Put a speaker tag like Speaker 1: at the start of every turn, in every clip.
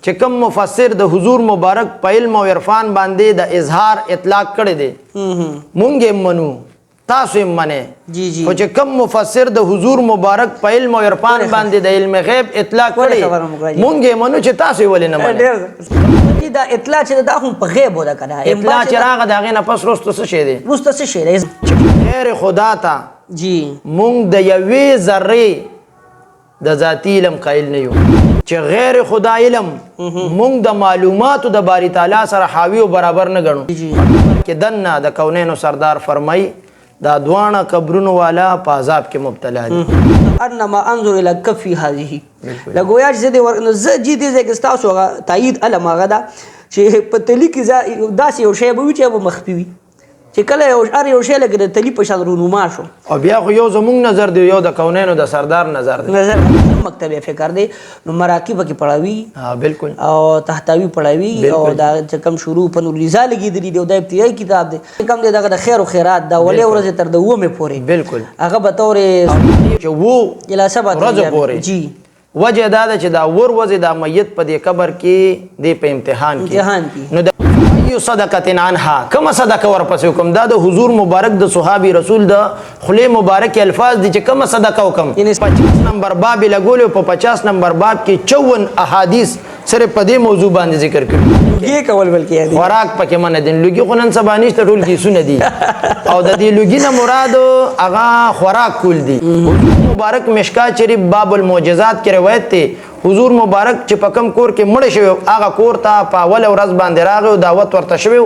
Speaker 1: چې کوم مفسر د حضور مبارک په علم او عرفان باندې د اظهار اطلاق کړی دی مونږ یې منو تاسو یې منئ خو چې کوم مفسر د حضور مبارک په علم او عرفان باندې د علم غیب اطلاق کړی مونږ یې منو چې تاسو یې ولې نه منئ
Speaker 2: دا اطلاع چې دا هم په غیب ودا کنه
Speaker 1: اطلاع چې راغی د هغې نه پس وروسته څه شی دی
Speaker 2: وروسته څه شی دی
Speaker 1: چې غیر خدا ته مونږ د یوې ذرې د ذاتي علم قایل نه یو چې غیر خدا علم مونږ د معلوماتو د باری تعالی سره حاوی او برابر نه ګڼو کې دنه د کونینو سردار فرمای دا دوانه قبرونو والا په عذاب کې مبتلا دي
Speaker 2: انما انظر الى كفي هذه لګویا چې د زه جی دې زګ تاسو تایید علم هغه دا چې په تلی کې داسې یو شی به وي چې به مخفي وي چې کله یو شی لکه د تلی په شان رونما شو
Speaker 1: او بیا خو یو زمونږ نظر دی یو د کونینو د سردار نظر دی
Speaker 2: مکتب فکر دی نو مراقب کې پڑھاوي
Speaker 1: بالکل
Speaker 2: او تحتاوی پڑھاوي او دا چې کم شروع په نور رضا لګیدلی دی او د ابتدایي کتاب دی کم دی دغه د خیر او خیرات دا ولې ورځ تر د ومه پورې
Speaker 1: بالکل
Speaker 2: هغه به تور
Speaker 1: چې وو
Speaker 2: اله سبا
Speaker 1: ورځ پورې
Speaker 2: جی
Speaker 1: وجه دا ده چې دا ورځ د میت په دې قبر کې دی په امتحان کې نو صدقه عنها کما صدقه ورپسې حکم دا د حضور مبارک د صحابي رسول د خلی مبارک الفاظ دي چې کما صدقه حکم 50 نمبر باب لګول په 50 نمبر باب کې 54 احادیث صرف په دې موضوع باندې ذکر کړي
Speaker 2: لوګي کول بلکې
Speaker 1: خوراک پکې من دي لوګي خو نن سبا نشته ټول کې سونه دي او د دې لوګي نه مراد هغه خوراک کول دي مبارک مشکات شریف باب المعجزات کې روایت ته حضور مبارک چې په کم کور کې مړ شوی هغه کور ته په اول ورځ باندې راغی او دعوت ورته شوی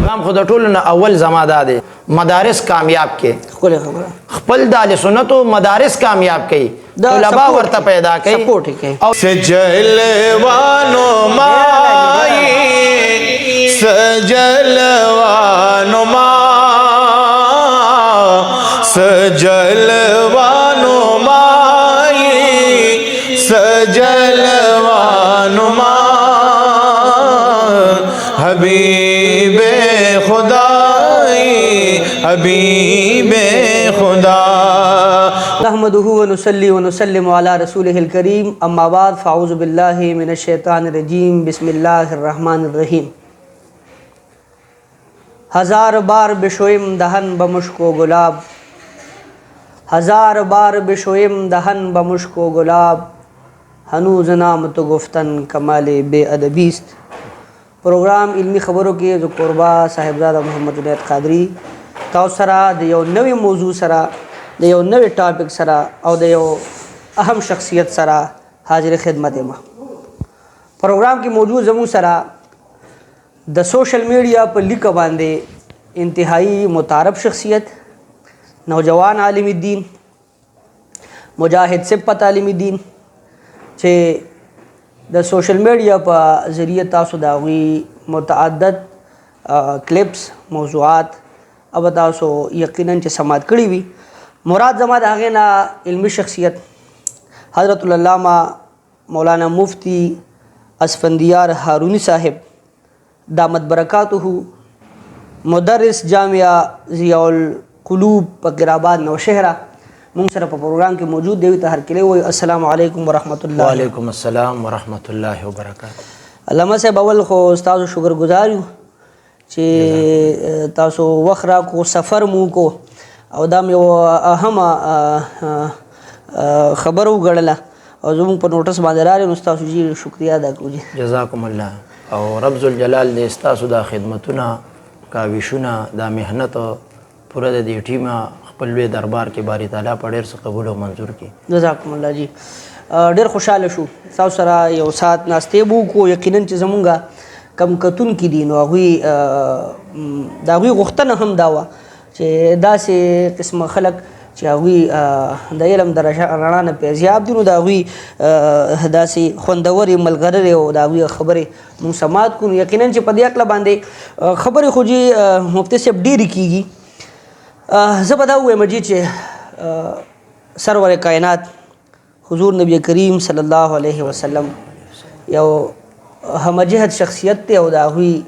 Speaker 1: پیغام خو د ټولو نه اول زما دا دی مدارس کامیاب کې خپل د اهل سنتو مدارس کامیاب کړي طلبا ورته پیدا کړي
Speaker 3: او سجلوانو مای سجلوانو ما سجلوانو سجلوانو ما حبیب خدای حبیب خدا
Speaker 2: نحمده ونصلي ونسلم على رسوله الكريم اما بعد فاعوذ بالله من الشیطان الرجیم بسم الله الرحمن الرحیم ہزار بار بشویم دہن بمشک و گلاب ہزار بار بشویم دہن بمشک و گلاب هنوز نام تو گفتن کمال بے ادبی است پروگرام علمی خبروں کې جو قربا صاحبزاده محمد جنید قادری تاسو سره د یو نوې موضوع سره د یو نوې ټاپک سره او د یو اهم شخصیت سره حاضر خدمت ما پروگرام کې موجود زمو سره د سوشل میډیا په لیک باندې انتهایی متعارف شخصیت نوجوان عالم دین مجاهد سپت عالم دین چې د سوشل میډیا په ذریعه تاسو دا وی متعدد کلپس موضوعات او تاسو یقینا چې سماعت کړی وي مراد زما د هغې نه علمی شخصیت حضرت العلامہ مولانا مفتی اسفندیار هارونی صاحب دامت برکاتہ مدرس جامعہ ضیاء القلوب په قراباد نوشهره مونږ سره په پروګرام کې موجود دی ته هر کله وي السلام علیکم ورحمت الله
Speaker 1: وعلیکم السلام ورحمت الله وبرکاته
Speaker 2: علامه صاحب اول خو تاسو شکر گزار یو چې تاسو وخرا کو سفر مو کو او دا یو اهم خبر وګړله او زموږ په نوټس باندې راغلی نو تاسو جی شکریا ادا کوم
Speaker 1: جزاکم الله او رب ذوالجلال دې تاسو دا خدمتونه کاوشونه دا مهنت پوره د دې ټیمه خپل لوی دربار کې باری تعالی په ډېر څه قبول او منظور کړي
Speaker 2: جزاکم الله جی ډېر خوشاله شو تاسو سره یو ساعت ناستې بو کو یقینا چې زمونږه کم کتون کې دي نو هغوی د هغوی غوښتنه هم دا وه چې داسې قسمه خلک چې هغوی د علم د رڼا نه پیزیاب دي نو د هغوی داسې خوندورې ملګرې او د هغوی خبرې مونږ سماعت کړو یقینا چې په دې عقله باندې خبرې خو جي مفتي صاحب ډېرې کېږي زه به دا ووایم جی چې سرور کائنات حضور نبی کریم صلی الله علیه وسلم یو همجهت شخصیت دی او د هغوی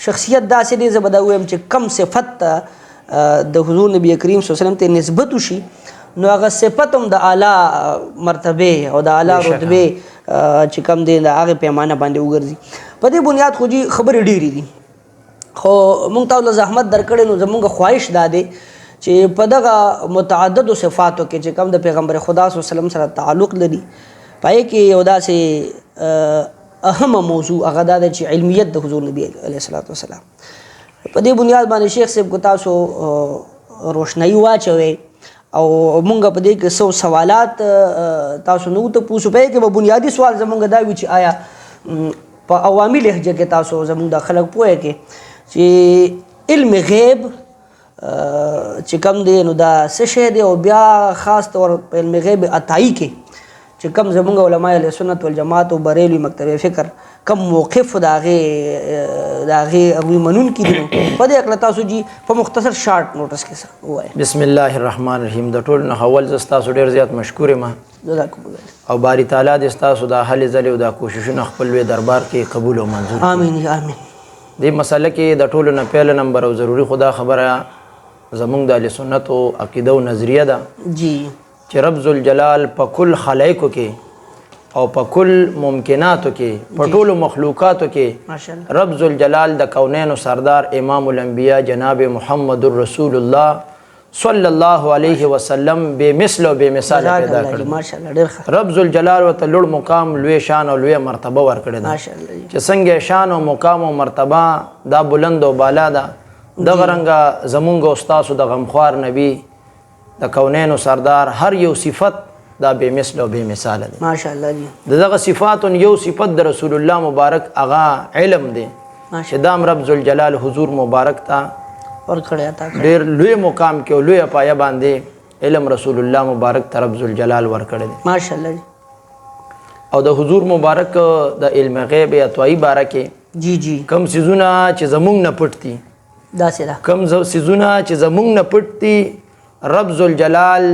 Speaker 2: شخصیت داسې دی زه به دا ووایم چې کم صفت ته د حضور نبی کریم صلی الله علیه وسلم ته نسبت وشي نو هغه صفت هم د اعلی مرتبه او د اعلی رتبه چې کوم دی د هغې پیمانه باندې وګرځي. په دې بنیاد خو جي خبرې ډېرې دي، خو موږ تاسو له زحمت درکړی نو زموږ خواهش دا دی چې په دغه متعددو صفاتو کې چې کوم د پیغمبر خدا صلی الله علیه وسلم سره تعلق لري پای کې یو داسې اهمه موضوع هغه دا ده چې علمیت د حضور نبی علیه الصلاۃ والسلام. په دې بنیاد باندې شیخ صاحب کو تاسو روشنايي واچوي او مونږ په دې کې څو سوالات تاسو نو ته پوښتنه پې کې به بنیادی سوال زمونږ دا وی چې آیا په عوامي لهجه کې تاسو زمونږ د خلک پوهه کې چې علم غیب چې کوم دی نو دا څه شی دی او بیا خاص طور په علم غیب عطایي کې چې کوم زمونږ علماء اهل سنت والجماعت او بریلوي مکتب فکر کم موقف د هغې هغوی منونکي دي نو په دې هکله تاسو جي په مختصر شارټ نوټس کې څه ووایئ.
Speaker 1: بسم الله الرحمن الرحیم. د ټول نه اول زه ستاسو ډېر زیات مشکور یم او باری تعالی دې ستاسو دا هلې ځلې او دا کوششونه خپل لوی دربار کې قبول او منظور.
Speaker 2: آمین آمین.
Speaker 1: دې مسله کې د ټولو نه پیل نمبر او ضروري خدا خبره زمونږ د اهل سنت او عقیده او نظریه ده
Speaker 2: جی
Speaker 1: چې رب ذوالجلال په کل خلایقو کې او په کل ممکناتو کې په ټولو مخلوقاتو کې رب ذوالجلال د کونینو سردار امام الانبیاء جناب محمد رسول الله صلی الله علیه وسلم بے مثل و بے مثال پیدا کړ. رب ذوالجلال ورته لوړ مقام لوی شان او لوی مرتبه ورکړې ده چې څنګه شان او مقام او مرتبه دا بلند او بالا ده دغه رنګه زمونږ او ستاسو د غمخوار نبی د کونینو سردار هر یو صفت دا بے مثل او بے مثال دی.
Speaker 2: ماشاءالله جی.
Speaker 1: دغه صفات یو صفت د رسول الله مبارک اغا علم دی چې دام رب ذوالجلال حضور مبارک تا
Speaker 2: ورکړی تا
Speaker 1: ډېر لوی مقام کې او لوی پایه باندې علم رسول الله مبارک ته رب ذوالجلال ورکړی دی.
Speaker 2: ماشاءالله جی.
Speaker 1: او د حضور مبارک د علم غیب اتوایی باره کې
Speaker 2: جی جی
Speaker 1: کم سيزونه چې زمونږ نه پټ دي
Speaker 2: داسې ده
Speaker 1: کم سيزونه چې زمونږ نه پټ دي رب ذوالجلال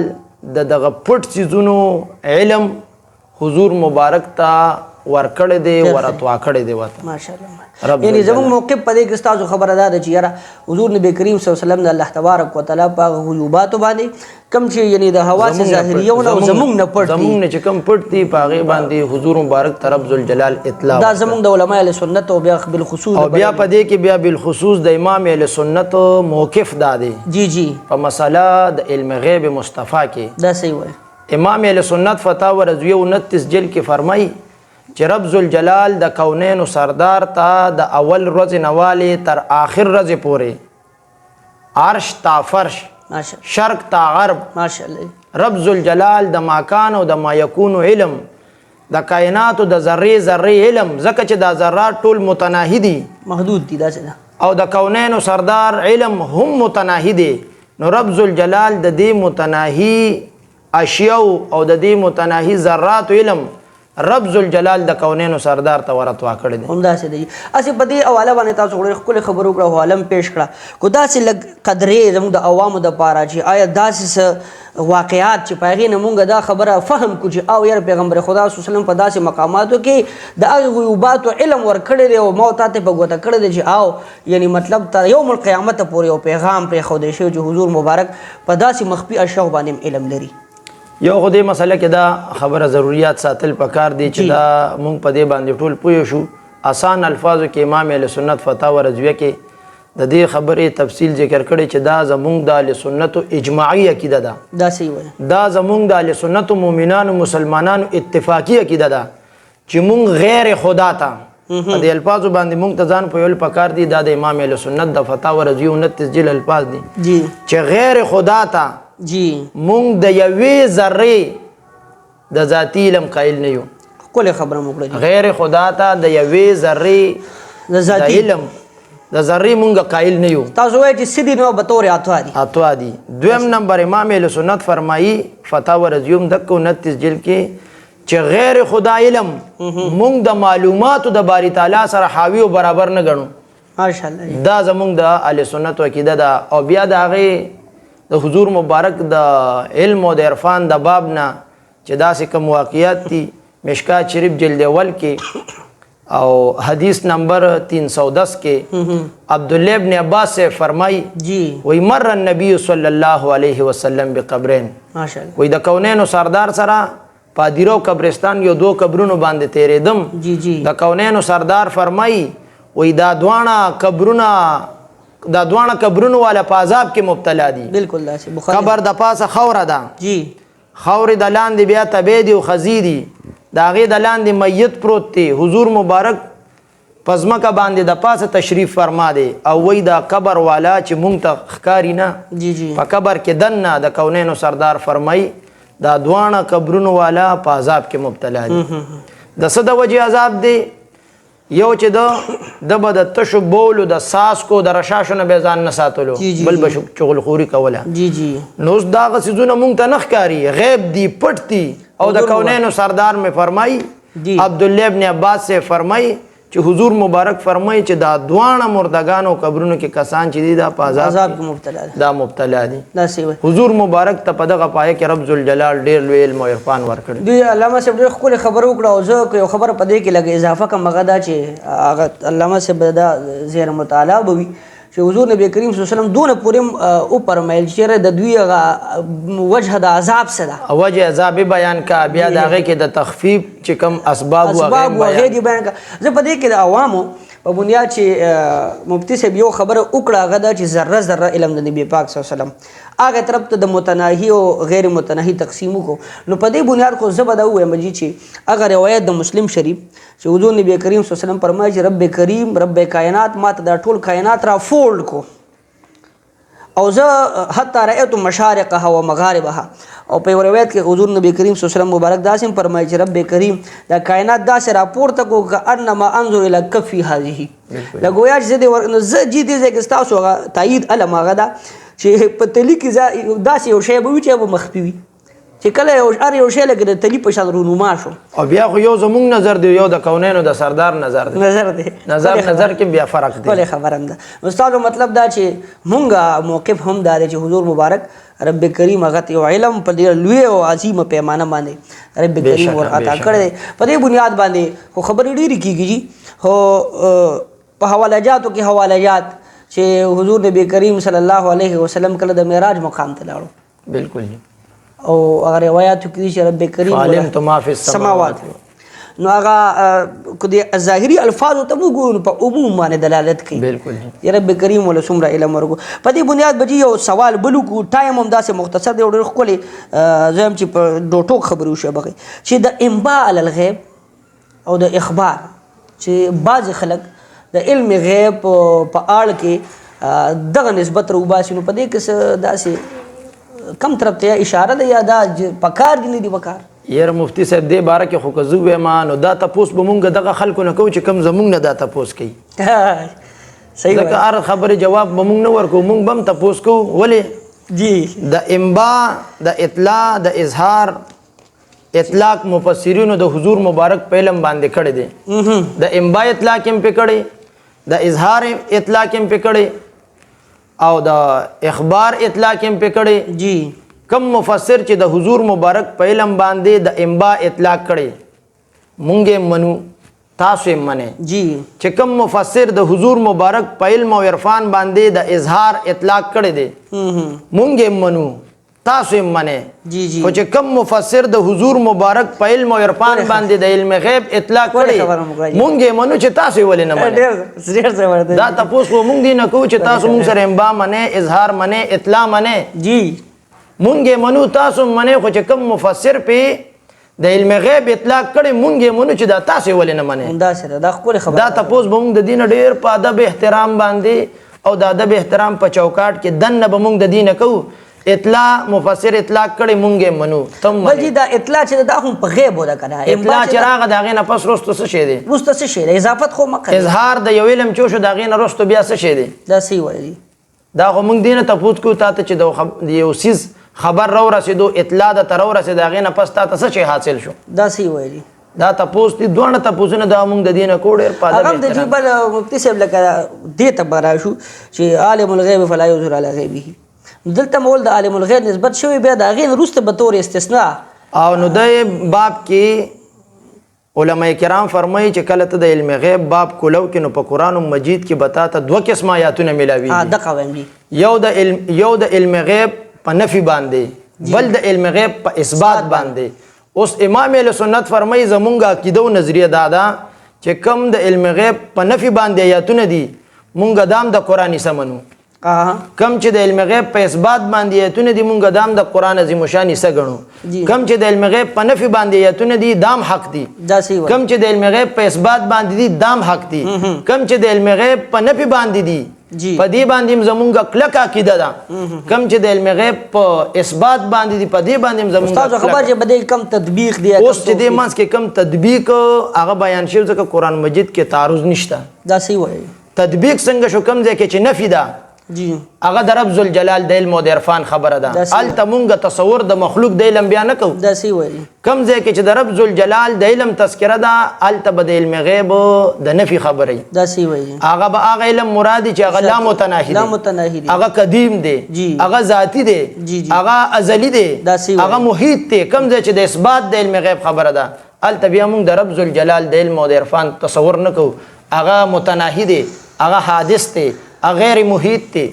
Speaker 1: دغه پټ سيزونو علم حضور مبارک ته ورکړی دی وراتوا کړی دی وته.
Speaker 2: ماشاءالله. یعنی زموږ موقف په دې کې ستاسو خبره ده چې یاره حضور نبی کریم صلی الله علیه وسلم د الله تبارک وتعالی په غیوباتو باندې کم چې یعنی د حواس ظاهریه او زموږ نه پټ دي
Speaker 1: زموږ نه چې کم پټ دي په هغې باندې حضور مبارک ته رب ذوالجلال اطلاع
Speaker 2: دا زموږ د علماء اهل سنت او بیا بالخصوص
Speaker 1: او بیا په دې کې بیا بالخصوص د امام اهل سنت موقف دا دی
Speaker 2: جی جی
Speaker 1: په مسله د علم غیب مصطفی کې
Speaker 2: دا صحیح وایي.
Speaker 1: امام اهل سنت فتاوی رضویه 29 جلد کې فرمایي چې رب ذوالجلال د کونینو سردار ته د اول ورځې نواله تر آخر ورځې پورې عرش تا فرش شرق تا غرب
Speaker 2: ماشاءالله
Speaker 1: رب ذوالجلال د ماکان او د ما یکون علم د کائنات او د ذره ذره علم ځکه چې د ذرات ټول متناهي دي
Speaker 2: محدود دي داسې
Speaker 1: او د کونینو سردار علم هم متناهي دي نو رب ذوالجلال د دې متناهي اشیاء او د دې متناهي ذرات علم رب ذوالجلال د کونینو سردار ته وراتوا کړی دی.
Speaker 2: همداسې دی. اسې په دې حواله باندې تاسو ډېرې ښکلې خبرې وکړه او عالم پیش کړه خو داسې لږ قدرې زموږ د عوامو دپاره چې آیا داسې څه واقعات چې په هغې نه مونږ دا خبره فهم کړو چې او یاره پیغمبر خدا صلی الله علیه وسلم په داسې مقاماتو کې د هغې غیوباتو علم ورکړی دی او ما تا ته په ګوته کړی دی چې او یعنی مطلب تر یوم القیامت پورې یو پیغام پرېښودی شوی چې حضور مبارک په داسې مخفي اشیاو باندې علم لري.
Speaker 1: یو خو دې مسله کې دا خبره ضروریات ساتل پکار دی چې دا مونږ په دې باندې ټول پوه شو. آسان الفاظو کې امام اهل سنت فتاوی رضویه کې د دې خبرې تفصیل ذکر کړی چې دا زمونږ د اهل سنتو اجماعي عقیده ده.
Speaker 2: دا صحیح وایي.
Speaker 1: دا زمونږ د اهل سنتو مؤمنانو مسلمانانو اتفاقی عقیده ده چې مونږ غیر خدا ته په دې الفاظو باندې مونږ ته ځان پوهول پکار دي. دا د امام اهل سنت د فتاوی رضویه 29 جلد الفاظ دي
Speaker 2: جی
Speaker 1: چې غیر خدا ته
Speaker 2: جی
Speaker 1: مونږ د یوې ذرې د ذاتی علم قائل نه یو.
Speaker 2: ښکلې خبره مو کړه.
Speaker 1: غیر خدا ته د یوې ذرې
Speaker 2: د ذاتی
Speaker 1: علم د ذرې مونږ قائل نه یو.
Speaker 2: تاسو وایئ چې سیدي نو به طور
Speaker 1: اتوا دي. دویم نمبر امام اهل سنت فرمایي فتاوی رضویه دک 29 جلد کې چې غیر خدا علم مونږ د معلوماتو د باری تعالی سره حاوی او برابر نه ګڼو.
Speaker 2: ماشاءالله.
Speaker 1: دا زمونږ د اهل سنت عقیده ده. او بیا د هغې د حضور مبارک د علم او د عرفان د باب نه چې داسې کوم واقعیات دي مشکات شریف جلد اول کې او حدیث نمبر 310 کې عبدالله ابن عباس سے فرمائی
Speaker 2: جی
Speaker 1: وی مر النبی صلی اللہ علیہ وسلم بقبرین
Speaker 2: ماشاءاللہ
Speaker 1: وی د کونینو سردار سره پادیرو قبرستان یو 2 قبرونو باندې تیرېدم
Speaker 2: جی جی
Speaker 1: د کونینو سردار فرمایي وای دا دوانه قبرونو والا په عذاب کې مبتلا دي
Speaker 2: بالکل داسې بخاری
Speaker 1: قبر د پاسه خوره ده
Speaker 2: جی
Speaker 1: خورې د لاندې بیا تبې دي او خزي دي د هغې د لاندې میت پروت دی حضور مبارک په ځمکه باندې د پاسه تشریف فرما دی او وای دا قبر والا چې مونږ ته ښکاري نه
Speaker 2: جی جی
Speaker 1: په قبر کې دننه د کونینو سردار فرمایي دا دوانه قبرونو والا په عذاب کې مبتلا دي د څه د وجې عذاب دی یو چې د به د تشو بولو د ساسکو د رشاشو نه به ځان نه ساتلو بل به چغلخوري کوله
Speaker 2: جی جی
Speaker 1: نو اوس دغه څیزونه مونږ ته نه ښکاري غیب دي پټ دي او د کونینو سردار مې فرمایي عبدالله ابن عباس سے فرمایي چې حضور مبارک فرمایي چې دا دوانه مردگانو قبرونو کې کسان چې دي دا په عذاب
Speaker 2: کې مبتلا دي
Speaker 1: دا مبتلا دي
Speaker 2: داسې وایي
Speaker 1: حضور مبارک ته په دغه پایه کې رب ذوالجلال ډېر لوی علم او عرفان ورکړی
Speaker 2: دوی علامه صاحب ډېر ښکلې خبره وکړه او زه یو خبره په دې کې لږ اضافه کوم هغه دا چې هغه علامه صاحب دا زیر مطالعه به وي چې حضور نبی کریم صلی الله علیه وسلم دونه پورې وپرمیل چې د دوی هغه وجه د عذاب څه ده
Speaker 1: وجه عذاب بیان کا بیا د هغې کې د تخفیف چې کوم اسباب
Speaker 2: هغې دې بیان کا زه په دې کې د عوامو په بنیاد چې مفتی صاحب یو خبره وکړه هغه دا چې ذره ذره علم د نبی پاک صلی الله علیه وسلم هغه طرف ته د متناهي او غیر متناهي تقسیم وکړو نو په دې بنیاد خو زه به دا ووایم چې هغه روایت د مسلم شریف چې حضور نبی کریم صلی الله علیه وسلم فرمایي چې رب کریم رب کائنات ما ته دا ټول کائنات را فولډ کو او زه حتی رأیت مشارقها و مغاربها او په یو روایت کې حضور نبی کریم صلی الله علیه وسلم مبارک داسې فرمایي چې رب کریم دا کائنات داسې راپورته کو کأنما انظر الی کفی هذه دا گویا چې زه جی دې ځای کې ستاسو هغه تایید علم هغه ده چې په تلي کې داسې یو شی به وي چې به مخفي وي چې کله یو شی لکه د تلي په شان رونما شو
Speaker 1: او بیا خو یو زمونږ نظر دی یو د کونینو د سردار نظر دی
Speaker 2: نظر
Speaker 1: کې بیا فرق دی
Speaker 2: ولې خبره هم ده استاد مطلب دا چې مونږه موقف هم دا دی چې حضور مبارک رب کریم هغه ته علم په ډېر لوی او عظیمه پیمانه باندې رب کریم ور عطا کړی په دې بنیاد باندې خو خبرې ډېرې کېږي خو په حوالجاتو کې حوالجات چې حضور نبی کریم صلی الله علیه وسلم کله د معراج مقام ته لاړو
Speaker 1: بالکل
Speaker 2: او هغه روایاتو کې چې رب کریم
Speaker 1: علمت ما فی السماوات
Speaker 2: نو هغه کو د ظاهري الفاظ ته وګورو په عموم باندې دلالت کوي
Speaker 1: بالکل
Speaker 2: یا رب کریم ول څومره علم ورکو په دې بنیاد بجې یو سوال بلو کو ټایم هم داسې مختصر دی ډېر ښکلی زم چې په ډوټو خبرو شو بغي چې د انباء علی الغیب او د اخبار چې بعض خلک د علم غیب په اړه کې دغه نسبت روباسي نو په دې کې داسې کم طرف ته اشاره ده یا دا پکار دي نه دي پکار
Speaker 1: یاره مفتی صاحب دې باره کې خو که زه ووایم نو دا تپوس به مونږ دغه خلکو نه کوو چې کوم زمونږ نه دا تپوس کوي
Speaker 2: صحیح
Speaker 1: ځکه هر خبرې جواب به مونږ نه ورکوو مونږ به هم تپوس کوو ولې
Speaker 2: جی
Speaker 1: د انباء د اطلاع د اظهار اطلاق مفسرینو د حضور مبارک په علم باندې کړی دی د انباء اطلاق هم پې کړی د اظهار اطلاق هم پې کړی او د اخبار اطلاق هم پې کړی
Speaker 2: جی
Speaker 1: کم مفسر چې د حضور مبارک په علم باندې د انباء اطلاق کړی مونږ یې منو تاسو یې منئ
Speaker 2: جی
Speaker 1: چې کم مفسر د حضور مبارک په علم او عرفان باندې د اظهار اطلاق کړی دی مونږ یې منو تاسو یې منئ
Speaker 2: جی جی
Speaker 1: خو چې کم مفسر د حضور مبارک په علم او عرفان باندې د علم غیب اطلاق کړی مونږ یې منو چې تاسو یې ولې نه منئ دا تپوس خو مونږ دی نه کوو چې تاسو مونږ سره انباء منئ اظهار منئ اطلاع منئ
Speaker 2: جی
Speaker 1: مونږ یې منو تاسو منئ خو چې کم مفسر پې د علم غیب اطلاق کړی مونږ یې منو چې دا تاسو یې ولې نه منئ دا تپوس به مونږ د دې نه ډېر په ادب احترام باندې او د ادب احترام په چوکاټ کې دننه به مونږ د دې نه کوو اطلاع مفسر اطلاق کړي مونږ یې منو تم
Speaker 2: بل جی دا اطلاع چې دا هم په غیب ودا کنه
Speaker 1: اطلاع چې راغه د هغې نه پس وروسته څه شی دی
Speaker 2: وروسته څه شی دی اضافت خو مه کوئ
Speaker 1: اظهار د یو علم چې وشو د هغې نه وروسته بیا څه شی دی
Speaker 2: دا صحیح وایي
Speaker 1: دا خو مونږ دې نه تپوس کوو تا ته چې د یو څیز خبر راورسېدو اطلاع د ته راورسېد د هغې نه پس تا ته څه شی حاصل شو
Speaker 2: دا صحیح وایي
Speaker 1: دا تپوس دي دواړه تپوسونه دا مونږ د دې نه کوو ډېر په ادب
Speaker 2: هغه د جی بل مفتی صاحب لکه دې ته به راشو چې عالم الغیب فلا یظهر علی غیبه دلته مول د عالم الغیب نسبت شوی بیا د هغې نه وروسته به طور استثناء
Speaker 1: او نو د باب کې علماء کرام فرمایي چې کله ته د علم غیب باب کولو کې نو په قرآن مجید کې به تا ته 2 قسمه آیاتونه میلاویږي
Speaker 2: دقه وایم جی
Speaker 1: یو د علم غیب په نفي باندې بل د علم غیب په اثبات باندې اوس امام اهل سنت فرمایي زمونږ عقیده او نظریه دا ده چې کم د علم غیب په نفي باندې آیاتونه دي مونږ دام د قرآن سمنو کم چې د علم غیب په اثبات باندې آیاتونه دي مونږ دام د قرآن عظیم شان سه غنو کم چې د علم غیب په نفي باندې آیاتونه دي دام حق دي کم چې د علم غیب په اثبات باندې دي دام حق دي کم چې د علم غیب په نفي باندې دي په دې باندې زمونږ کلک عقیده ده کم چې د علم غیب په اثبات باندې دي په دې باندې زمونږ
Speaker 2: استاد خبر چې بده کم تطبیق دی
Speaker 1: اوس چې دې منځ کې کم تطبیق هغه بیان شوی ځکه قرآن مجید کې تعارض نشته
Speaker 2: دا صحیح وایي
Speaker 1: تطبیق څنګه شو کم ځای کې چې نفي ده
Speaker 2: جی
Speaker 1: هغه د رب ذوالجلال د علم او د عرفان خبره ده هلته مونږ تصور د مخلوق د علم بیا نه کوو
Speaker 2: دا صحیح وایي
Speaker 1: کم ځای کې چې د رب ذوالجلال د علم تذکره ده هلته به د علم غیب د نفي خبره وي
Speaker 2: دا صحیح وایي
Speaker 1: هغه به هغه علم مراد چې هغه لا متناهي دی هغه قدیم دی هغه ذاتی دی هغه ازلی دی هغه محیط دی کم ځای چې د اثبات د علم غیب خبره ده هلته بیا مونږ د رب ذوالجلال د علم او د عرفان تصور نه کوو هغه متناهي دی هغه حادث دی غیر محیط دی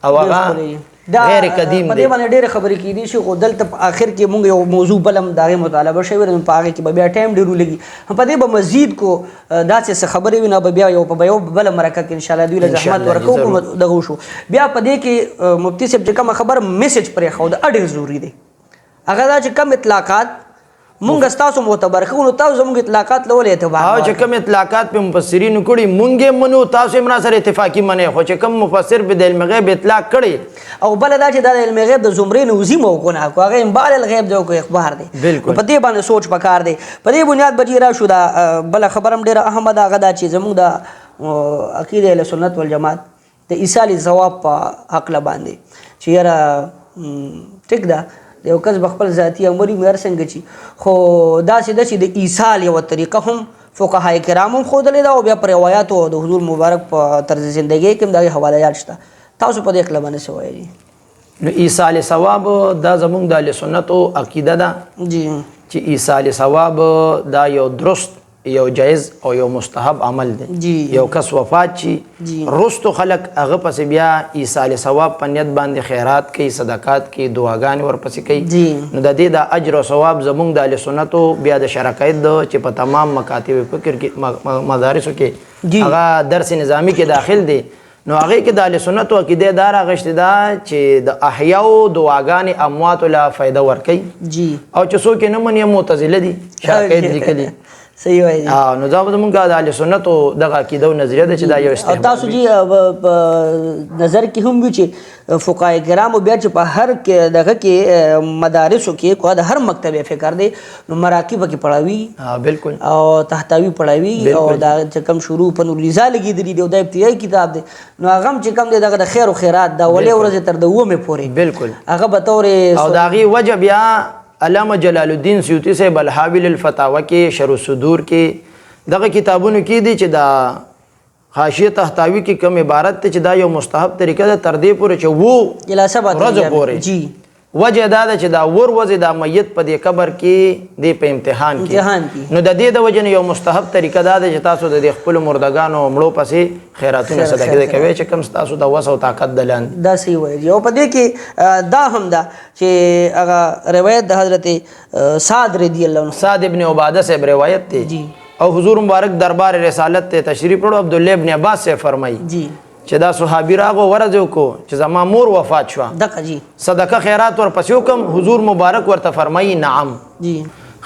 Speaker 1: او هغه غیر قدیم
Speaker 2: په
Speaker 1: دی
Speaker 2: دې باندې ډېرې خبرې کېدي شي خو دلته په آخر کې موږ یو موضوع بلم د هغې مطالبه شوې ده نو په هغې کې به بیا ټایم ډېر ولګي په دې به مزید کو داسې څه خبرې وي نه به بیا یو په یو بله مرکه کې انشاءالله دوی له زحمت ورکوو کوم دغه وشو بیا په دې کې مفتي صاحب چې کومه خبر میسج پرېښود ډېر ضروري دی هغه دا چې کم اطلاقات مونږ ستاسو معتبر کوو نو تاسو زموږ اطلاقات له ولې اعتبار
Speaker 1: او چې کوم اطلاقات په مفسرینو کړي مونږ یې منو تاسو یې منا سره اتفاقي منئ خو چې کوم مفسر به د علم غیب اطلاق کړي
Speaker 2: او بله دا چې دا د علم غیب د زمرې نه وزي موقونه کو هغه انبال الغیب دی او کو اخبار دی
Speaker 1: بالکل
Speaker 2: په دې باندې سوچ پکار دی په دې بنیاد بجې راشو دا بله خبر هم ډېره اهمه ده هغه دا چې زموږ د عقیده اهل سنت والجماعت د ایصال ثواب په هکله باندې چې یاره ټیک ده د یو کس به خپل ذاتي امر وي هر څنګه چې خو داسې ده چې د ایصال یوه طریقه هم فقهای کرام هم ښودلې ده او بیا په روایاتو او د حضور مبارک په طرز زندګۍ کې هم د هغې حوالهیات شته تاسو په دې هکله باندې څه وایي
Speaker 1: نو ایصال ثواب دا زمونږ د اهل سنتو عقیده ده
Speaker 2: جی
Speaker 1: چې ایصال ثواب دا یو درست یو جایز او یو مستحب عمل دی یو کس وفات شي رستو خلق هغه پسې بیا ایصال ثواب په نیت باندې خیرات کوي صدقات کوي دعاګانې ورپسې کوي نو د دې د اجر او ثواب زمونږ د اهل سنتو بیا د شرکایت ده چې په تمام مکاتب فکر کې مدارسو کې هغه درس نظامی کې داخل دی نو هغې کې د اهل سنتو عقیده دا راغشتې ده چې د احیاو دعاګانې امواتو له فایده ورکوي او چې څوک یې نه مني معتزله دي شرکایت لیکلي
Speaker 2: صحیح وایي
Speaker 1: نو دا به زمونږ د اهل سنتو دغه عقیده او نظریه ده چې دا یو استعمال
Speaker 2: تاسو جی په نظر کې هم وي چې فقهای کرامو بیا چې په هر دغه کې مدارسو کې کو د هر مکتب فکر دی نو مراقي پکې پړاوي
Speaker 1: بالکل
Speaker 2: او تحتوي پړاوي او دا چې کم شروع په نور لیزا لګېدلي دی او دا ابتدایي کتاب دی نو هغه هم چې کم دی دغه د خیر و خیرات دا ولې ورځې تر د اومې پورې
Speaker 1: بالکل
Speaker 2: هغه به طورې
Speaker 1: او د هغې وجه بیا علامه جلال الدین سیوطي صاحب الحاوی للفتاوی کې شرح الصدور کې دغه کتابونو کې دي چې دا حاشیه تحتوی کې کوم عبارت ته چې دا یو مستحب طریقه ده تر دې پورې چې ورځو پورې وجه دا ده چې دا ورځې دا میت په دې قبر کې دی په امتحان کې نو د دې د وجې نه یو مستحب طریقه دا ده چې تاسو د دې خپلو مردګانو مړو پسې خیراتونه صدقې کوئ چې کوم ستاسو د وس او طاقت د لاندې
Speaker 2: دا صحیح وایي او په دې کې دا هم ده چې هغه روایت د حضرت سعد رضی الله عنه
Speaker 1: سعد ابن عباده صاحب روایت دی او حضور مبارک دربار رسالت ته تشریف وړو عبدالله ابن عباس سے فرمایي چې دا صحابي راغو ورځ وکړو چې زما مور وفات شوه
Speaker 2: دقه جی
Speaker 1: صدقه خیرات ورپسې وکړم حضور مبارک ورته فرمایي نعم
Speaker 2: جی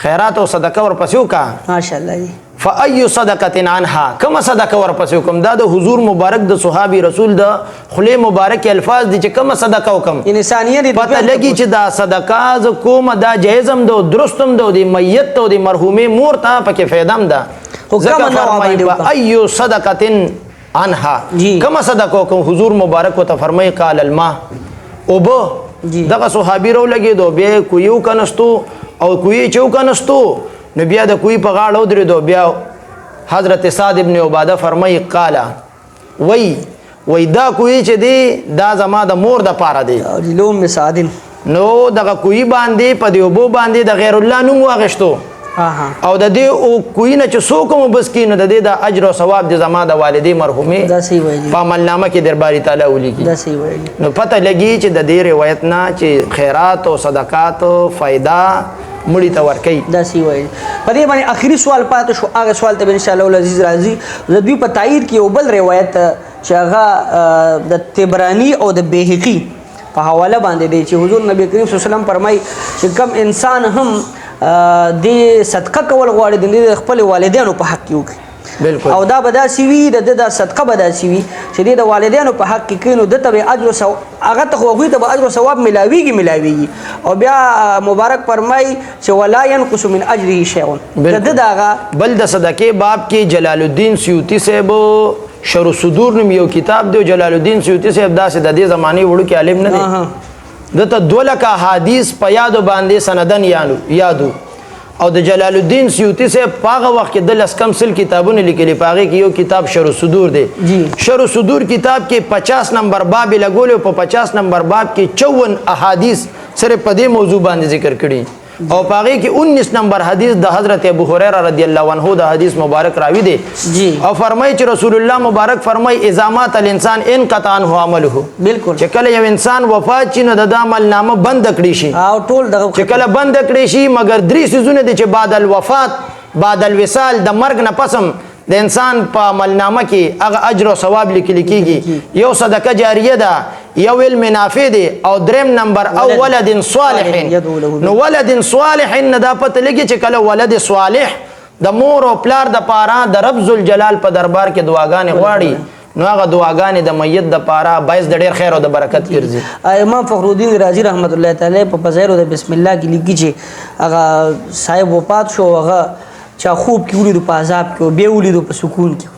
Speaker 1: خیرات او صدقه ورپسې وکړه
Speaker 2: ماشاءالله جی
Speaker 1: فأي صدقة عنها کومه صدقه ورپسې وکړم دا د حضور مبارک د صحابي رسول د خولې مبارک الفاظ دي چې کومه صدقه وکړم
Speaker 2: انسانیت
Speaker 1: پته لګي چې دا صدقه ز کومه دا جایزم ده درستم ده د میت ته د مرحومې مور ته پکې فایدم ده ځکه فرمایي فأي صدقة عنها کما صدقه کوم حضور مبارک ته فرمای قال الماء او بو دغه صحابي رو لګي دو بیا کویو کنستو او کوی چو کنستو نو بیا د کوی په غاړه درې دو بیا حضرت سعد ابن عباده فرمای قال وای دا کوی چې دی دا زما د مور د پاره دی
Speaker 2: لوم سعدن
Speaker 1: نو دغه کوی باندې په دیوبو باندې د غیر الله نوم واغشتو او د دې او کوی نه چې څوک مو بس کینو د دې د اجر او ثواب د زما د والدې مرحومه
Speaker 2: دا صحیح وایي
Speaker 1: په عملنامه کې درباري تعالی ولیکي
Speaker 2: دا صحیح وایي
Speaker 1: نو پته لګي چې د دې روایت نه چې خیرات او صدقات او فائدہ مړي ته ورکوي.
Speaker 2: دا سی وایي په دې باندې آخري سوال پاتې شو. هغه سوال ته به انشاءالله العزیز راځي. د دوی په تایید کې یو بل روایت چې هغه د طبراني او د بیهقي په حواله باندې دی چې حضور نبی کریم صلی الله علیه وسلم فرمایي چې کم انسان هم د صدقه کول غواړي د خپل والدینو په حق کې وکړي
Speaker 1: بالکل.
Speaker 2: او دا به داسې وي د صدقه به داسې وي چې د والدینو په حق کې کوي نو دته به اجر او هغه ته خو هغوی ته به اجر او ثواب ملاویږي او بیا مبارک فرمایي چې ولا ينقص من اجره شیء. د هغه
Speaker 1: بل د صدقې باب کې جلال الدین سیوطي صاحب شرح صدور نوم یو کتاب دی. جلال الدین سیوطي صاحب داسې د دې زمانې وړو کې عالم نه دی. دته 2 لکه احادیث په یادو باندې سندن یادو او د جلال الدین سیوطي صاحب په هغه وخت کې د لس کم سل کتابونه لیکلي. په هغې کې یو کتاب شرح صدور دی. شرح صدور کتاب کې 50 نمبر باب یې لګولی. په 50 نمبر باب کې 54 احادیث صرف په دې موضوع باندې ذکر کړي او په هغې کې 19 نمبر حدیث د حضرت ابو هریره رضی الله عنه د حدیث مبارک راوي دی او فرمایي چې رسول الله مبارک فرمایي اذا مات الانسان انقطع عنه عمله.
Speaker 2: بالکل.
Speaker 1: چې کله یو انسان وفات شي نو د عمل نامه بند کړي شي
Speaker 2: او ټول دغه
Speaker 1: چې کله بند کړي شي مګر 3 سيزونه دي چې بعد الوفات بعد الوصال د مرګ نه پسم د انسان په عملنامه کې هغه اجر او ثواب لیکل کېږي. یو صدقه جاریه ده، یو علم نافع دی او دریم نمبر او ولد صالح. نو ولد صالح نه دا پته لګي چې کله ولد صالح د مور او پلار د پاره د رب ذوالجلال په دربار کې دعاګانې غواړي نو هغه دعاګانې د میت د پاره باعث د ډېر خیر او د برکت ګرځي.
Speaker 2: امام فخر الدین رازی رحمت الله تعالی په فضایل د بسم الله کې لیکي چې هغه صاحب وفات شو، هغه چا خوب کې ولیدو په عذاب کې او بیا ولیدو په سکون کې.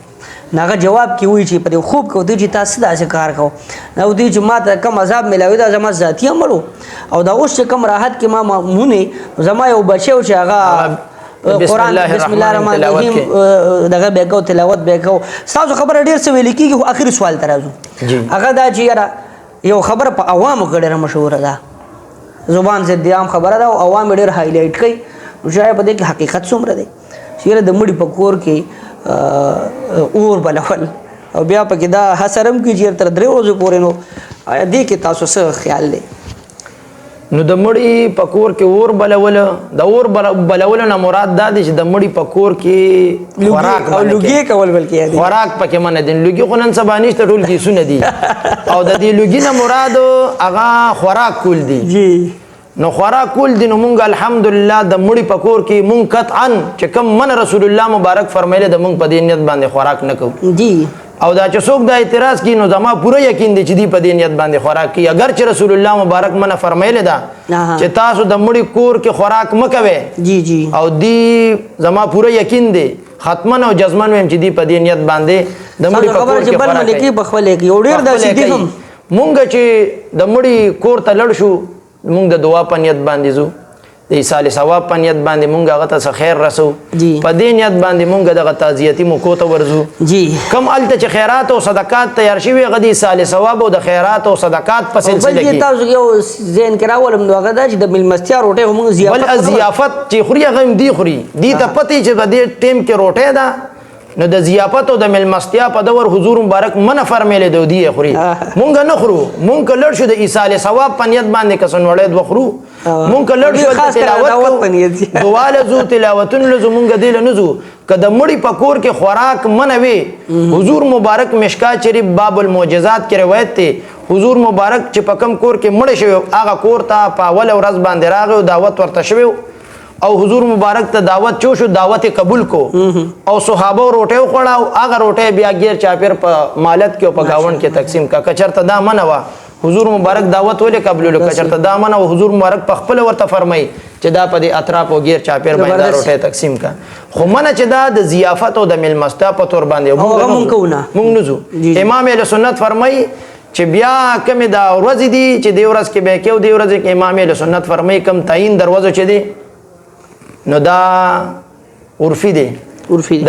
Speaker 2: هغه جواب کې وایي چې په خوب کې ودې چې تاسو داسې کار کوو نو دې چې ما ته کم عذاب ملاوي دا زما ذاتي عمل او دا اوس چې کم راحت کې ما مامونه زما یو بچی او چې هغه قرآن بسم الله الرحمن الرحیم دغه به کو تلاوت به کو. تاسو خبره ډیر څه ویل کېږي خو اخر سوال ته راځو. هغه دا چې یاره یو خبره په عوامو کې ډېره مشهوره ده، زبان ضد عام خبره ده او عوام ډېر هایلایټ کوي. نو شاید په دې کې حقیقت څومره دی چې یاره د مړي په کور کې اور بلول او بیا پکې دا حسرم کې چې تر 3 ورځې پورې نو دې کې تاسو څه خیال دی؟
Speaker 1: نو د مړي په کور کې اور بلول، د اور بلول نه مراد دا دی چې د مړي په کور کې خوراک
Speaker 2: او لوګي کول بلکې دی
Speaker 1: خوراک پکې منه دي. لوګي خو نن سبا نشته، ټول کیسونه دي او د دې لوګي نه مراد هغه خوراک کول دي.
Speaker 2: جی
Speaker 1: نو خوراک کول دي. نو مونږ الحمدلله د مړي په کور کې مونږ قطعا چې کوم من رسول الله مبارک فرمایله د مونږ په دې نیت باندې خوراک نه کوو.
Speaker 2: جی
Speaker 1: او دا چې څوک دا اعتراض کوي نو زما پوره یقین دی چې دی په دې نیت باندې خوراک کوي. اگر چې رسول الله مبارک منه فرمایله ده چې تاسو د مړي کور کې خوراک مکوئ.
Speaker 2: جی جی
Speaker 1: او دی زما پوره یقین دی ختمن او جزمن ویم چې دی په دې نیت باندې د مړي په کور کې خوراک کوي.
Speaker 2: بخوله کې او ډیر داسې دي هم
Speaker 1: مونږ چې د مړي کور ته لړ شو مونږ د دعا په نیت باندې ځو، د ایصال ثواب په نیت باندې مونږ هغه ته خیر رسو. په دې نیت باندې مونږ دغه تعزیتي موکو ته ورځو.
Speaker 2: جی
Speaker 1: کم الته چې خیرات او صدقات تیار شوي هغه د ایصال ثواب او د خیرات او صدقات په سلسله کې
Speaker 2: تاسو یو ذهن کې راولم نو هغه دا چې د ملمستیا روټه هم ضیافت
Speaker 1: بل ضیافت چې خوري هغه هم دی خوري دی ته پته چې په دې ټیم کې روټه ده نو د ضیافت او د ملمستیا په دور حضور مبارک منه فرمایله دو دی خوري. مونږ نه خورو، مونږ لړ شو د ایصال ثواب په نیت باندې کسن وړې د خورو. مونږ لړ شو د تلاوت په نیت دواله زو تلاوتن لزو مونږ دی نه زو کله مړي په کور کې خوراک منوي. حضور مبارک مشکات شریف باب المعجزات کې روایت ته حضور مبارک چې په کم کور کې مړ شوی هغه کور ته په اول ورځ باندې راغی او دعوت ورته شوی او حضور مبارک ته دعوت چو شو، دعوت قبول کو او صحابه روټه خوړه او هغه روټه بیا غیر چاپیر په مالت کې او په گاوند کې تقسیم کا. کچرته دا منوا حضور مبارک دعوت ولې قبول کچرته دا منوا حضور مبارک په خپل ورته فرمای چې دا په دې اطراف او غیر چاپیر باندې روټه تقسیم کا. خو منه چې دا د ضیافت او د ملمستا په تور باندې مونږ نزو. امام اهل سنت فرمای چې بیا کوم دا ورځ دي چې د ورځ کې به کې د ورځ کې امام اهل سنت فرمای کم تعین دروازه چي دي نو دا عرفي دی،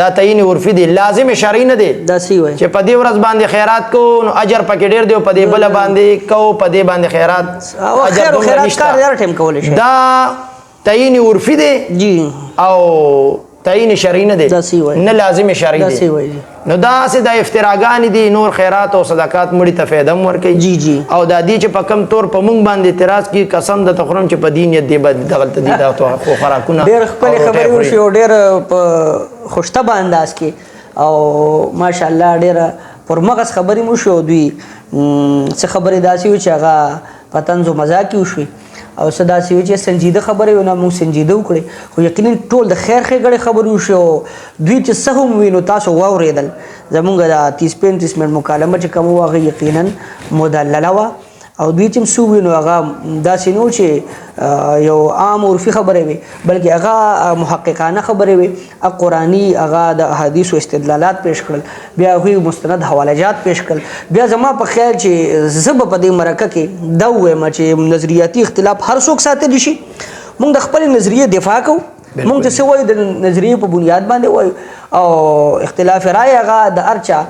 Speaker 1: دا تعین عرفي دی، لازم شرعي نه دی.
Speaker 2: دا سی وای
Speaker 1: چې په دې ورځ باندې خیرات کو نو اجر پکې ډیر دی او په دې بل باندې کو په دې باندې خیرات
Speaker 2: اجر خیرات کار ډیر ټیم کولای شي.
Speaker 1: دا تعین عرفي دی
Speaker 2: جی
Speaker 1: او تعین شرعي نه دی
Speaker 2: دا صحیح وایي.
Speaker 1: نه لازم شرعي
Speaker 2: دا
Speaker 1: دی
Speaker 2: صحیح وایي.
Speaker 1: نو دا سه د افتراګان دي نور خیرات او صدقات مړي ته فایده هم ورکوي
Speaker 2: جی جی.
Speaker 1: او دا دی چې په کم طور په مونږ باندې اعتراض کی قسم د تخرم چې په دین یې دی بد دغلت دي دا تو خو خوراکونه
Speaker 2: ډېر ښکلې خبرې وشي او ډېر په خوشطبع انداز کې او ماشاءالله ډېره پرمغز خبرې مو شو دوی څه خبرې داسې وي چې هغه په طنز و مزاح کې وشوي او څه داسې وي چې سنجیده خبرې وي نو موږ سنجیده وکړې خو یقینا ټول د خیر ښېګړې خبرې وشي او دوی چې څه هم وي نو تاسو واورېدل زمونږ د 30-35 منټ مکالمه چې کوم وه هغه یقینا مدلله وه او دوی چې څه وي نو هغه داسې نه و چې یو عام عرفي خبرې وي بلکې هغه محققانه خبرې وي قرآني هغه د احادیثو استدلالات پیش کړل بیا هغوی مستند حوالجات پیش کړل بیا زما په خیال چې زه به په دې مرکه کې دا ووایم چې نظریاتي اختلاف هر څوک ساتلی شي موږ د خپلې نظریې دفاع کوو موږ چې څه وایو د نظریې په بنیاد باندې وایو او اختلاف رای هغه د هر چا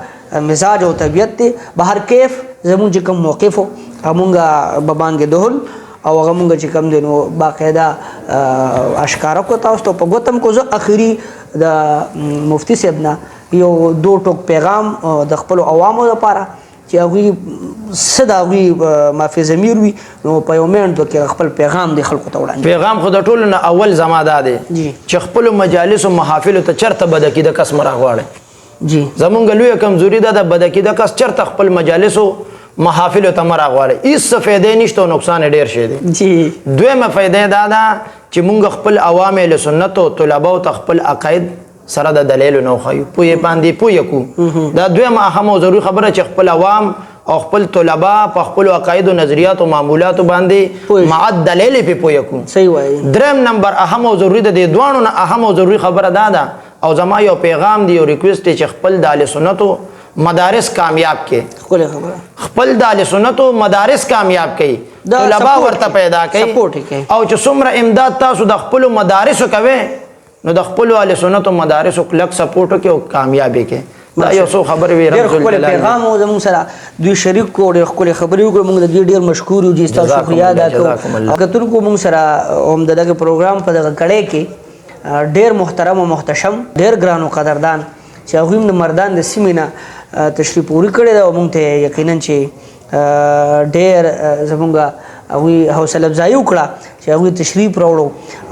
Speaker 2: مزاج او طبیعت دی به هر کیف زمونږ چې کوم موقف و مونږ به بانګې دهل او هغه مونږ چې کوم دی نو باقاعده اشکاره کو تاسو ته په ګوتم کو زه اخري د مفتی صاحب نه یو 2 ټوک پیغام د خپل عوامو لپاره چې هغوی څه د هغوی مافي ضمیر وي نو په یو منټ کې خپل پیغام د خلکو ته وړاندې
Speaker 1: پیغام خو د ټولو نه اول زما دا دی چې خپلو مجالسو محافلو ته چېرته بدعقیده کس مه راغواړئ
Speaker 2: جی
Speaker 1: زمونږ لویه کمزوري ده د بدعقیده کس چېرته خپل مجالسو محافلو ته مه راغواړئ هېڅ څه فایدې نشته او نقصان یې ډېر شی دی
Speaker 2: جی
Speaker 1: دویمه فایده دا ده چې مونږ خپل عوام اهل سنتو طلباو ته خپل عقاید سره د دلیلو نه وښیو پوهې باندې پوهه کړو دا دویمه اهم او ضروري خبره چې خپل عوام او خپل طلبا په خپلو عقایدو نظریاتو معمولاتو باندې مع الدلیل پې پوهه کړو
Speaker 2: صحیح وایي
Speaker 1: دریم نمبر اهم او ضروري د دې دواړو نه اهم او ضروري خبره دا ده او زما یو پیغام دی او ریکویسټ دی چې خپل د اهل سنتو مدارس کامیاب کړي
Speaker 2: ښکلې خبره
Speaker 1: خپل د اهل سنتو مدارس کامیاب کړي طلبا ورته پیدا کړي او چې څومره امداد تاسو د خپلو مدارسو کوئ نو د خپلو اهل سنتو مدارسو کلک سپورټ وکړئ او کامیابې کړئ دا یو څو خبرې وې
Speaker 2: ډېر ښکلی پیغام و زموږ سره دوی شریک کړو ډېر ښکلې خبرې وکړو موږ د دوی ډېر مشکور یو چې ستاسو شکریه ادا کوو کتونکو موږ سره هم د دغه پروګرام په دغه کړۍ کې ډېر محترم او محتشم ډېر ګران او قدردان چې هغوی هم د مردان د سیمې نه تشریف پورې کړې ده او موږ ته یقینا چې ډېر زموږ هغوی حوصله افزایي وکړه چې هغوی تشریف راوړو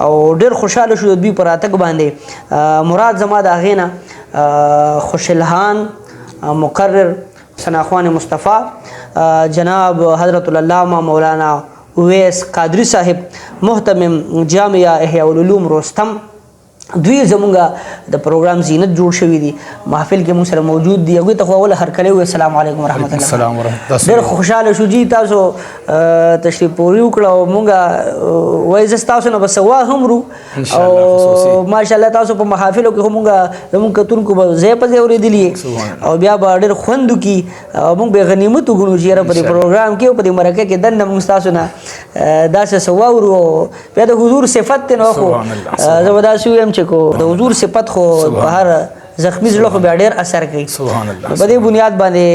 Speaker 2: او ډېر خوشحاله شو د دوی په راتګ باندې مراد زما د هغې نه خوش الهان مقرر ثناخوان مصطفی جناب حضرت العلامہ مولانا اویس قادری صاحب محتمم جامعه احیاء العلوم رستم دوی زمونږ د پروګرام زینت جوړ شوي دي محفل کې موږ سره موجود دي هغوی ته خو اول هرکلی ووایي السلام علیکم ورحمت الله ډېر خوشحاله شو جي تاسو تشریف پورې وکړه او مونږ وایي زه ستاسو نه به سوا هم ورو او ماشاءالله تاسو په محافلو کې خو مونږ زمونږ کتونکو به ځای په ځای اورېدلي او بیا به ډېر خوند وکړي او مونږ به یې غنیمت وګڼو چې یاره په دې پروګرام کې او په دې مرکه کې دننه مونږ ستاسو نه داسې څه واورو او بیا د حضور صفت دی نو خو زه به داسې ووایم چې کو د حضور صفت خو په هر زخمی زړه خو بیا ډېر اثر کوي په دې بنیاد باندې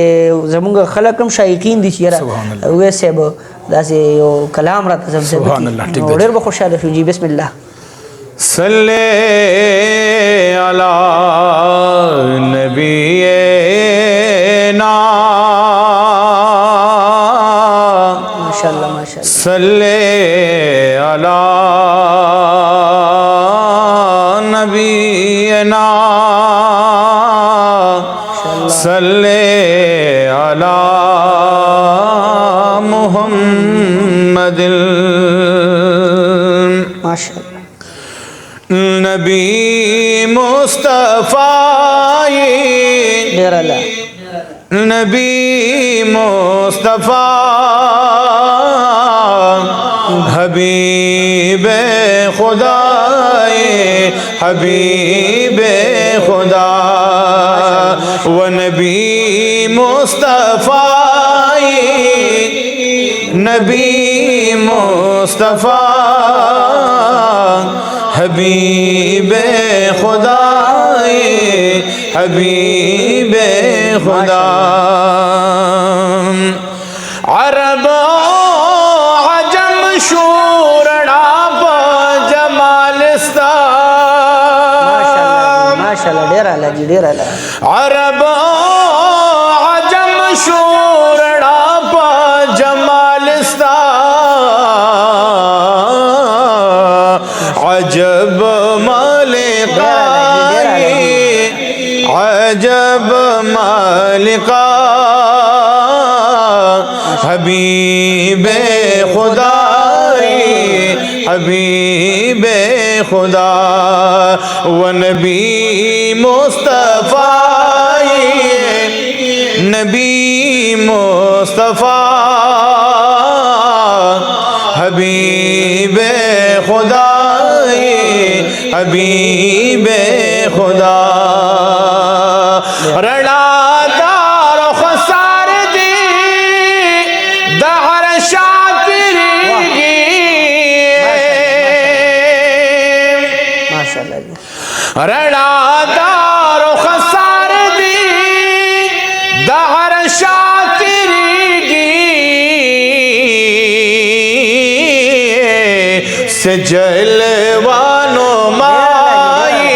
Speaker 2: زمونږ خلک هم شایقین دي چې یاره اویس صاحب داسې یو کلام راته زمزمه کړي نو ډېر به خوشحاله شو جي بسم الله
Speaker 3: صلی علی نبینا
Speaker 2: ماشاءالله ماشاءالله
Speaker 3: صلی علی نبینا صلی علی محمد
Speaker 2: ماشاءالله
Speaker 3: نبی مصطفی
Speaker 2: ډېر الله
Speaker 3: نبی مصطفی حبیب خدا حبیب خدا و نبی مصطفی نبی مصطفی حبیب خدا حبیب خدا عرب عجم شورنا پا جمالستا
Speaker 2: اعلیٰ جی، ډیر اعلیٰ.
Speaker 3: عرب و عجم شورڑا پا جمالستا عجب مالکا عجب مالکا حبیب خدا حبیب خدا و نبی مصطفیٰ نبی مصطفیٰ حبیب خدا حبیب خدا رڑا دار و خسار دی دہر شاکری
Speaker 2: ماشاء اللہ جی.
Speaker 3: رڑا دار و خسار دی دہر شاکری سجلوانو مائی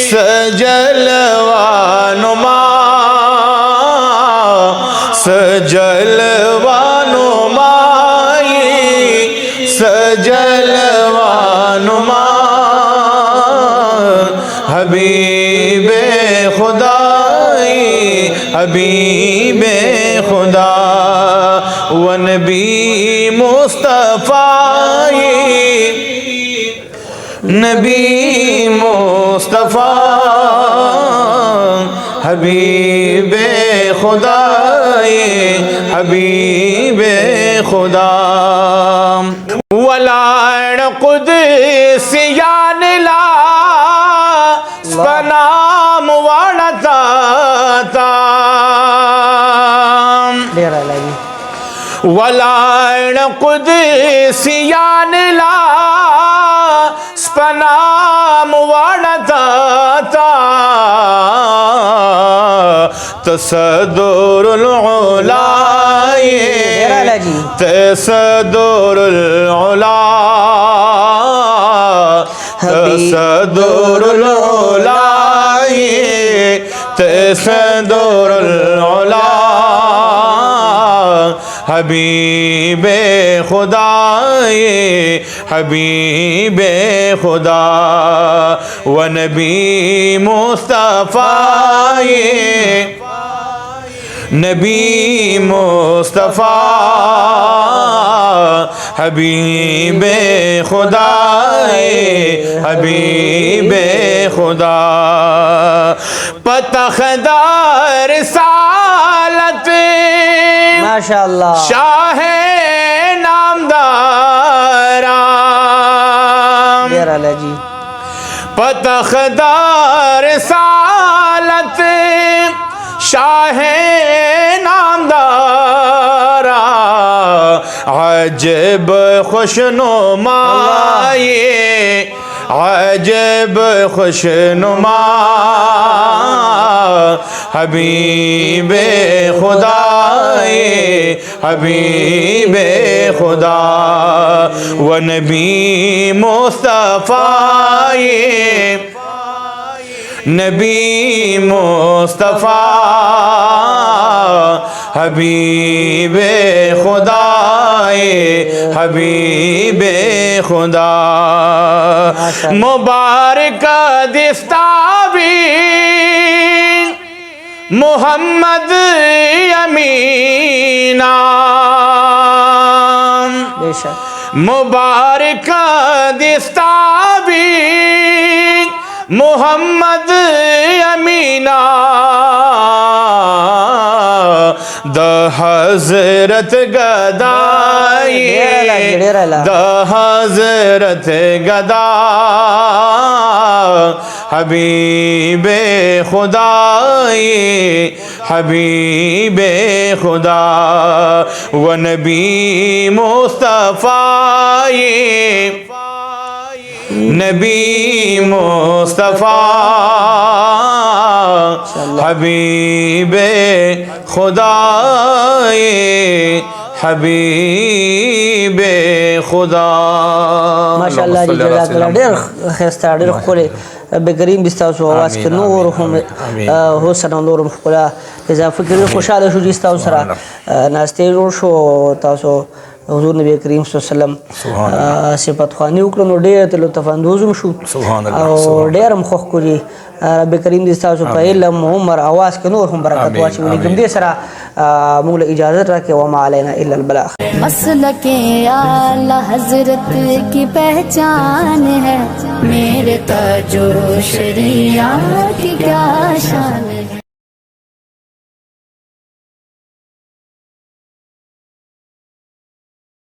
Speaker 3: سجلوانو سجلوانو مائی سجلوانو حبیب خدا حبیب خدا و نبی مصطفیٰ نبی مصطفیٰ حبیب خدا حبیب خدا ولان قدسیان لا سپنام وانتا
Speaker 2: ډیر اعلیٰ جی.
Speaker 3: ولان قدسیان لا سپنام وانتا تصدر العلا
Speaker 2: ډیر اعلیٰ جی.
Speaker 3: تصدر العلا تصدر العلا تصدر العلا حبیب خدا حبیب خدا و نبی مصطفیٰ نبی مصطفیٰ حبیب خدا حبیب خدا پتخدار رسالت
Speaker 2: ماشاء اللہ
Speaker 3: شاہ نامدارام
Speaker 2: ډیر اعلیٰ جی.
Speaker 3: پتخدار رسالت شاہ نامدارا عجب خوشنمائی عجب خوشنما حبیب خدا حبیب خدا و نبی مصطفیٰ نبی مصطفیٰ حبیب خدا حبیب خدا مبارک دستاوی محمد امینہ
Speaker 2: بے شک
Speaker 3: مبارک دستاوی محمد امینہ دا حضرت گدائی دا حضرت گدا حبیب خدائی حبیب خدا و نبی مصطفیٰ نبی مصطفیٰ حبیب خدا حبیب خدا.
Speaker 2: ماشاءالله جی جزاک الله ډېر ښایسته ډېر ښکلی رب کریم دې ستاسو اواز کې نور هم حسن او نور هم ښکلا اضافه کړي. خوشحاله شو چې ستاسو سره ناستې جوړ شو تاسو حضور نبی کریم صلی الله علیه وسلم صفت خوانی وکړو نو ډېر لطف اندوز هم شو او ډېر هم خوښ کړي. رب کریم دې ستاسو په علم عمر اواز کې نور هم برکت واچوي. کوم دې سره موږ له اجازه راکړي وما علینا الا البلاغ.
Speaker 4: مسلک اعلی حضرت کی پہچان ہے میرے تاج و شریعت کی کیا شان ہے.